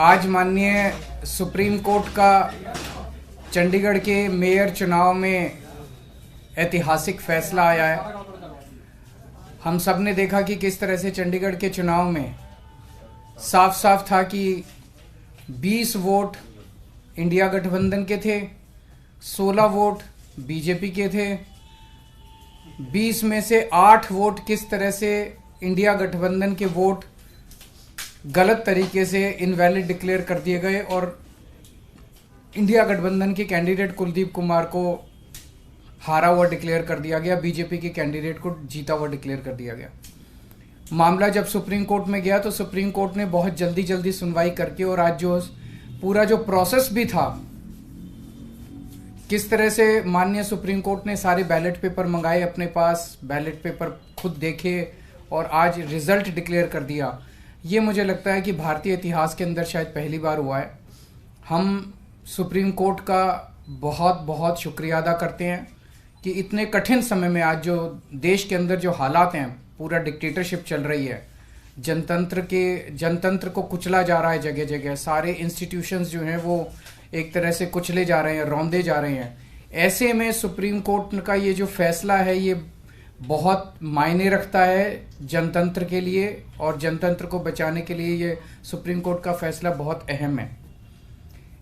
आज माननीय supreme court का चंडीगढ़ के मेयर चुनाव में ऐतिहासिक फैसला आया है। हम सब ने देखा कि किस तरह से चंडीगढ़ के चुनाव में साफ साफ था कि 20 वोट इंडिया गठबंधन के थे, 16 वोट बीजेपी के थे। 20 में से 8 वोट किस तरह से इंडिया गठबंधन के वोट गलत तरीके से इनवैलिड डिक्लेयर कर दिए गए और इंडिया गठबंधन के कैंडिडेट कुलदीप कुमार को हारा हुआ डिक्लेयर कर दिया गया, बीजेपी के कैंडिडेट को जीता हुआ डिक्लेयर कर दिया गया। मामला जब सुप्रीम कोर्ट में गया तो सुप्रीम कोर्ट ने बहुत जल्दी सुनवाई करके और आज जो पूरा जो प्रोसेस भी था, किस तरह से माननीय सुप्रीम कोर्ट ने सारे बैलेट पेपर मंगाए अपने पास, बैलेट पेपर खुद देखे और आज रिजल्ट डिक्लेयर कर दिया। ये मुझे लगता है कि भारतीय इतिहास के अंदर शायद पहली बार हुआ है। हम सुप्रीम कोर्ट का बहुत बहुत शुक्रिया अदा करते हैं कि इतने कठिन समय में आज जो देश के अंदर जो हालात हैं, पूरा डिक्टेटरशिप चल रही है, जनतंत्र को कुचला जा रहा है जगह जगह, सारे इंस्टीट्यूशंस जो हैं वो एक तरह से कुचले जा रहे हैं, रौंदे जा रहे हैं। ऐसे में सुप्रीम कोर्ट का ये जो फैसला है ये बहुत मायने रखता है जनतंत्र के लिए और जनतंत्र को बचाने के लिए ये सुप्रीम कोर्ट का फैसला बहुत अहम है।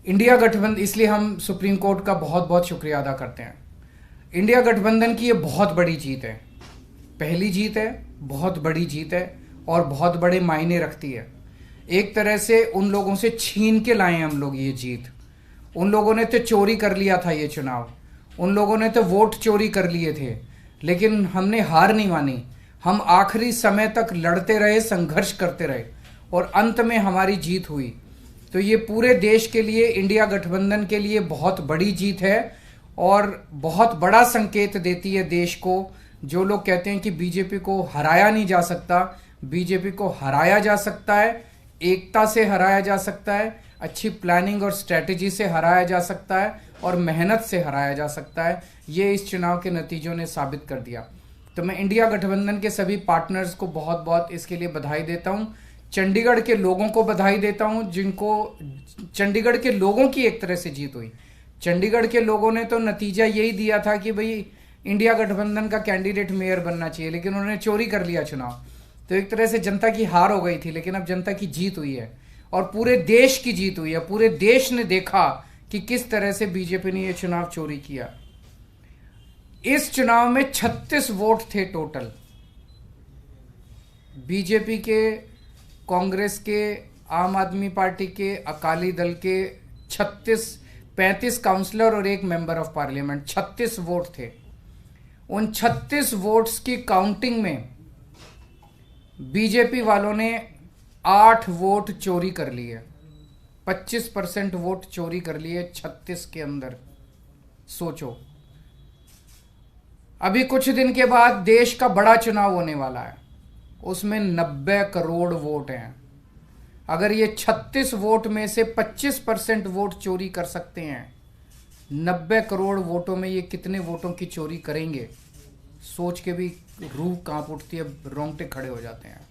इंडिया गठबंधन, इसलिए हम सुप्रीम कोर्ट का बहुत बहुत शुक्रिया अदा करते हैं। इंडिया गठबंधन की ये बहुत बड़ी जीत है, पहली जीत है, बहुत बड़ी जीत है और बहुत बड़े मायने रखती है। एक तरह से उन लोगों से छीन के लाए हम लोग ये जीत। उन लोगों ने तो चोरी कर लिया था ये चुनाव, उन लोगों ने तो वोट चोरी कर लिए थे, लेकिन हमने हार नहीं मानी। हम आखिरी समय तक लड़ते रहे, संघर्ष करते रहे और अंत में हमारी जीत हुई। तो ये पूरे देश के लिए, इंडिया गठबंधन के लिए बहुत बड़ी जीत है और बहुत बड़ा संकेत देती है देश को। जो लोग कहते हैं कि बीजेपी को हराया नहीं जा सकता, बीजेपी को हराया जा सकता है, एकता से हराया जा सकता है, अच्छी प्लानिंग और स्ट्रेटेजी से हराया जा सकता है और मेहनत से हराया जा सकता है। ये इस चुनाव के नतीजों ने साबित कर दिया। तो मैं इंडिया गठबंधन के सभी पार्टनर्स को बहुत बहुत इसके लिए बधाई देता हूं। चंडीगढ़ के लोगों को बधाई देता हूं, जिनको चंडीगढ़ के लोगों की एक तरह से जीत हुई। चंडीगढ़ के लोगों ने तो नतीजा यही दिया था कि भाई इंडिया गठबंधन का कैंडिडेट मेयर बनना चाहिए, लेकिन उन्होंने चोरी कर लिया चुनाव। तो एक तरह से जनता की हार हो गई थी, लेकिन अब जनता की जीत हुई है और पूरे देश की जीत हुई है। पूरे देश ने देखा कि किस तरह से बीजेपी ने यह चुनाव चोरी किया। इस चुनाव में 36 वोट थे टोटल, बीजेपी के, कांग्रेस के, आम आदमी पार्टी के, अकाली दल के 35 काउंसलर और एक मेंबर ऑफ पार्लियामेंट, 36 वोट थे। उन 36 वोट्स की काउंटिंग में बीजेपी वालों ने 8 वोट चोरी कर लिए, 25% वोट चोरी कर लिए 36 के अंदर। सोचो, अभी कुछ दिन के बाद देश का बड़ा चुनाव होने वाला है, उसमें 90 करोड़ वोट हैं। अगर ये 36 वोट में से 25% वोट चोरी कर सकते हैं, 90 करोड़ वोटों में ये कितने वोटों की चोरी करेंगे, सोच के भी रूह कांप उठती है, रोंगटे खड़े हो जाते हैं।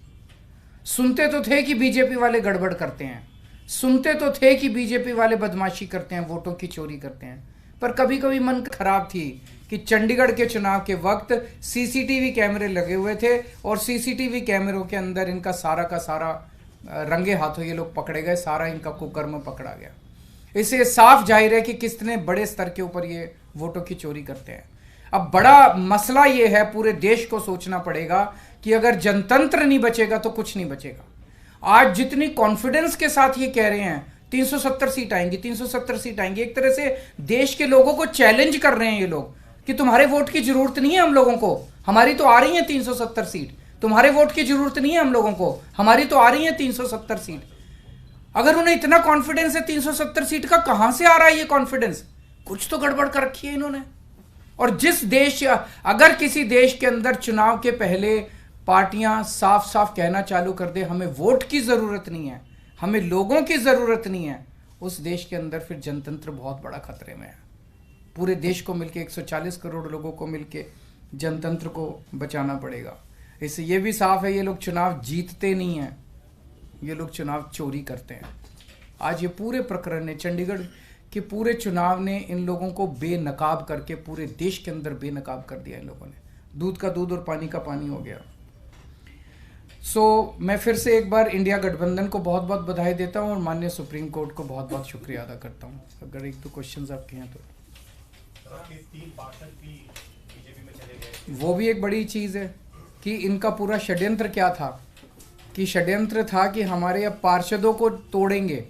सुनते तो थे कि बीजेपी वाले गड़बड़ करते हैं, सुनते तो थे कि बीजेपी वाले बदमाशी करते हैं, वोटों की चोरी करते हैं, पर कभी कभी मन खराब थी कि चंडीगढ़ के चुनाव के वक्त सीसीटीवी कैमरे लगे हुए थे और सीसीटीवी कैमरों के अंदर इनका सारा का सारा रंगे हाथों ये लोग पकड़े गए, सारा इनका कुकर्म पकड़ा गया। इससे साफ जाहिर है कि कितने बड़े स्तर के ऊपर ये वोटों की चोरी करते हैं। अब बड़ा मसला ये है, पूरे देश को सोचना पड़ेगा कि अगर जनतंत्र नहीं बचेगा तो कुछ नहीं बचेगा। आज जितनी कॉन्फिडेंस के साथ ये कह रहे हैं 370 सीट आएंगी, 370 सीट आएंगी, एक तरह से देश के लोगों को चैलेंज कर रहे हैं ये लोग कि तुम्हारे वोट की जरूरत नहीं है हम लोगों को, हमारी तो आ रही है 370 सीट। तुम्हारे वोट की जरूरत नहीं है हम लोगों को, हमारी तो आ रही है 370 सीट। अगर उन्हें इतना कॉन्फिडेंस है 370 सीट का, कहां से आ रहा है ये कॉन्फिडेंस? कुछ तो गड़बड़ कर रखी है इन्होंने। और जिस देश, अगर किसी देश के अंदर चुनाव के पहले पार्टियां साफ साफ कहना चालू कर दे हमें वोट की जरूरत नहीं है, हमें लोगों की जरूरत नहीं है, उस देश के अंदर फिर जनतंत्र बहुत बड़ा खतरे में है। पूरे देश को मिलके, 140 करोड़ लोगों को मिलके जनतंत्र को बचाना पड़ेगा। इससे ये भी साफ है ये लोग चुनाव जीतते नहीं हैं, ये लोग चुनाव चोरी करते हैं। आज ये पूरे प्रकरण ने, चंडीगढ़ के पूरे चुनाव ने इन लोगों को बेनकाब करके पूरे देश के अंदर बेनकाब कर दिया इन लोगों ने। दूध का दूध और पानी का पानी हो गया। मैं फिर से एक बार इंडिया गठबंधन को बहुत बहुत बधाई देता हूं और माननीय सुप्रीम कोर्ट को बहुत बहुत शुक्रिया अदा करता हूं। अगर एक दो क्वेश्चंस आपके हैं तो। 3 पार्षद भी बीजेपी में चले गए, वो भी एक बड़ी चीज है कि इनका पूरा षड्यंत्र क्या था, कि षड्यंत्र था कि हमारे अब पार्षदों को तोड़ेंगे।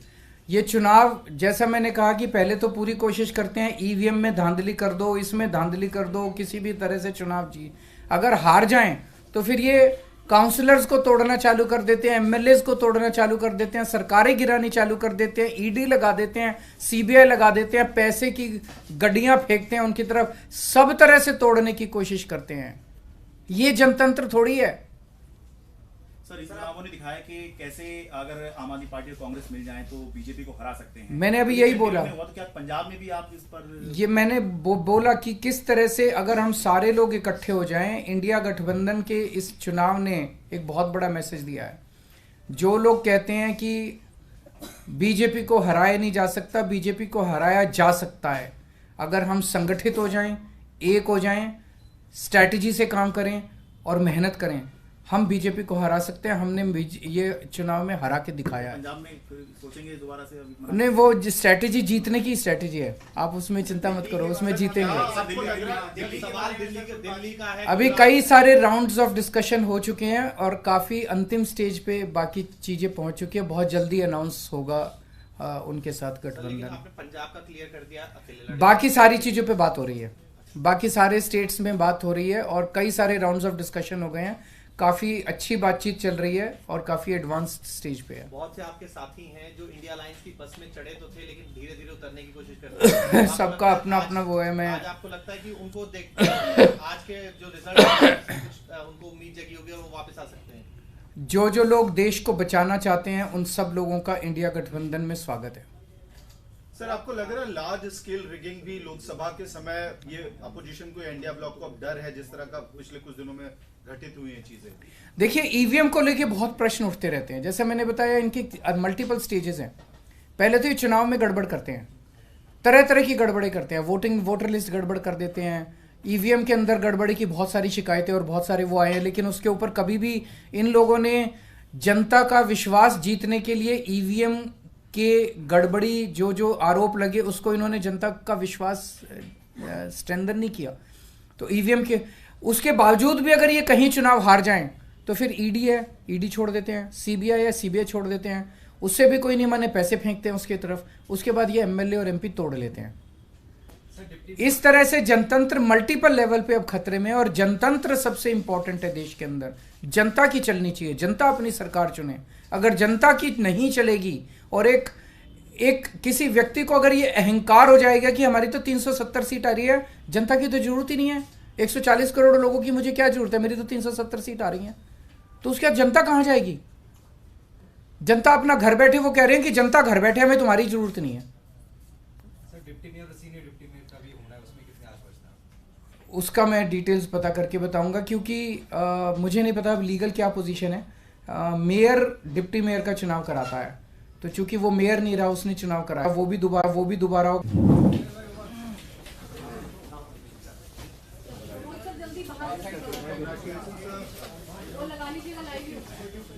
ये चुनाव, जैसा मैंने कहा कि पहले तो पूरी कोशिश करते हैं ईवीएम में धांधली कर दो, इसमें धांधली कर दो, किसी भी तरह से चुनाव जी, अगर हार जाएं तो फिर ये काउंसलर्स को तोड़ना चालू कर देते हैं, एमएलएस को तोड़ना चालू कर देते हैं, सरकारें गिरानी चालू कर देते हैं, ईडी लगा देते हैं, सीबीआई लगा देते हैं, पैसे की गड्डियां फेंकते हैं उनकी तरफ, सब तरह से तोड़ने की कोशिश करते हैं। ये जनतंत्र थोड़ी है। सर इस चुनावों ने दिखाया कि कैसे अगर आम आदमी पार्टी और कांग्रेस मिल जाए तो बीजेपी को हरा सकते हैं। मैंने अभी यही बोला, हुआ तो क्या पंजाब में भी आप इस पर ये मैंने बोला कि किस तरह से अगर हम सारे लोग इकट्ठे हो जाएं, इंडिया गठबंधन के इस चुनाव ने एक बहुत बड़ा मैसेज दिया है। जो लोग कहते हैं कि बीजेपी को हराया नहीं जा सकता, बीजेपी को हराया जा सकता है अगर हम संगठित हो जाएं, एक हो जाएं, स्ट्रैटेजी से काम करें और मेहनत करें, हम बीजेपी को हरा सकते हैं। हमने ये चुनाव में हरा के दिखाया है। पंजाब में सोचेंगे दोबारा से? अभी नहीं, वो स्ट्रैटेजी जीतने की स्ट्रैटेजी है, आप उसमें चिंता मत करो, उसमें जीतेंगे। अभी कई सारे राउंड्स ऑफ डिस्कशन हो चुके हैं और काफी अंतिम स्टेज पे बाकी चीजें पहुंच चुकी है। बहुत जल्दी अनाउंस होगा उनके साथ गठबंधन। आपने पंजाब का क्लियर कर दिया, अकेले बाकी सारी चीजों पे बात हो रही है, बाकी सारे स्टेट्स में बात हो रही है और कई सारे राउंड्स ऑफ डिस्कशन हो गए हैं। काफी अच्छी बातचीत चल रही है और काफी एडवांस्ड स्टेज पे है। बहुत से आपके साथी हैं जो इंडिया अलायंस की बस में चढ़े तो थे लेकिन धीरे धीरे उतरने की कोशिश कर रहे हैं। सबका अपना अपना वो है। मैं आज आपको लगता है कि उनको देख आज के जो रिजल्ट उनको उम्मीद जगी होगी और वो वापस आ सकते हैं? जो लोग देश को बचाना चाहते हैं उन सब लोगों का इंडिया गठबंधन में स्वागत है। सर आपको लग रहा है लार्ज स्केल रिगिंग भी लोकसभा के समय ये अपोजिशन को, इंडिया ब्लॉक को अब डर है, जिस तरह का पिछले कुछ दिनों में घटित हुई है चीजें? देखिए, ईवीएम को लेके बहुत प्रश्न उठते रहते हैं। जैसे मैंने बताया, इनकी मल्टीपल स्टेजेस हैं। पहले तो ये चुनाव में गड़बड़ करते हैं, तरह तरह की गड़बड़े करते हैं, वोटर लिस्ट गड़बड़ कर देते हैं, ईवीएम के अंदर गड़बड़ी की बहुत सारी शिकायतें और बहुत सारे वो आए हैं, लेकिन उसके ऊपर कभी भी इन लोगों ने जनता का विश्वास जीतने के लिए ईवीएम के गड़बड़ी जो आरोप लगे उसको इन्होंने जनता का विश्वास स्ट्रेंथन नहीं किया। तो ईवीएम के उसके बावजूद भी अगर ये कहीं चुनाव हार जाएं तो फिर ईडी है, ईडी छोड़ देते हैं, सीबीआई है, सीबीआई छोड़ देते हैं, उससे भी कोई नहीं माने, पैसे फेंकते हैं उसके तरफ, उसके बाद ये एमएलए और एमपी तोड़ लेते हैं। इस तरह से जनतंत्र मल्टीपल लेवल पे अब खतरे में है और जनतंत्र सबसे इंपॉर्टेंट है देश के अंदर। जनता की चलनी चाहिए, जनता अपनी सरकार चुने। अगर जनता की नहीं चलेगी और एक किसी व्यक्ति को अगर ये अहंकार हो जाएगा कि हमारी तो 370 सीट आ रही है, जनता की तो जरूरत ही नहीं है, 140 करोड़ लोगों की मुझे क्या जरूरत है, मेरी तो 370 सीट आ रही है, तो उसके बाद जनता कहां जाएगी? जनता अपना घर बैठे, वो कह रहे हैं कि जनता घर बैठे, हमें तुम्हारी जरूरत नहीं है। Sir deputy mayor, senior deputy mayor का भी होना है, उसमें कितने आसपास? उसका मैं डिटेल्स पता करके बताऊंगा, क्योंकि मुझे नहीं पता अब लीगल क्या पोजीशन है। मेयर डिप्टी मेयर का चुनाव कराता है, तो चूंकि वो मेयर नहीं रहा, उसने चुनाव कराया, वो भी दोबारा